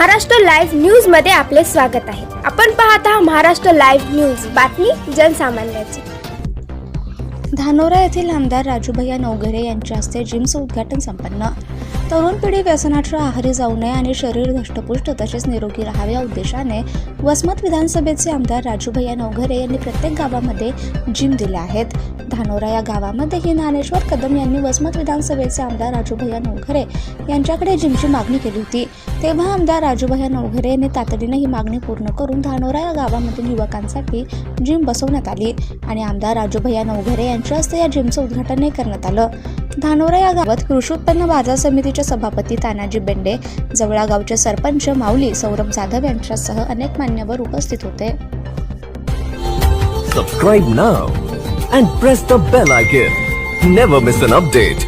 Maharashtra live news मध्ये आपले स्वागत आहे। आपण पाहत आहात महाराष्ट्र लाईव्ह न्यूज, बातमी जनसामान्याची। धानोरा येथील आमदार राजूभैया नवघरे यांच्या हस्ते जिमचं उद्घाटन संपन्न। तरुण पिढी व्यसनाच्या आहारी जाऊ नये आणि शरीर धष्टपुष्ट तसेच निरोगी राहावे या उद्देशाने वसमत विधानसभेचे आमदार राजूभैया नवघरे यांनी प्रत्येक गावामध्ये जिम दिल्या आहेत। धानोरा या गावामध्येही ज्ञानेश्वर कदम यांनी वसमत विधानसभेचे आमदार राजूभैया नवघरे यांच्याकडे जिमची मागणी केली होती। तेव्हा आमदार राजूभैया नवघरे यांनी तातडीने ही मागणी पूर्ण करून धानोरा या गावामधील युवकांसाठी जिम बसवण्यात आली आणि आमदार राजूभैया नवघरे यांच्या हस्ते या जिमचं उद्घाटनही करण्यात आलं। धानोरा या गावात कृषी उत्पन्न बाजार समितीचे सभापती तानाजी बेंडे, जवळा गावचे सरपंच माऊली सौरभ जाधव यांच्यासह अनेक मान्यवर उपस्थित होते। Subscribe now and press the bell icon. Never miss an update.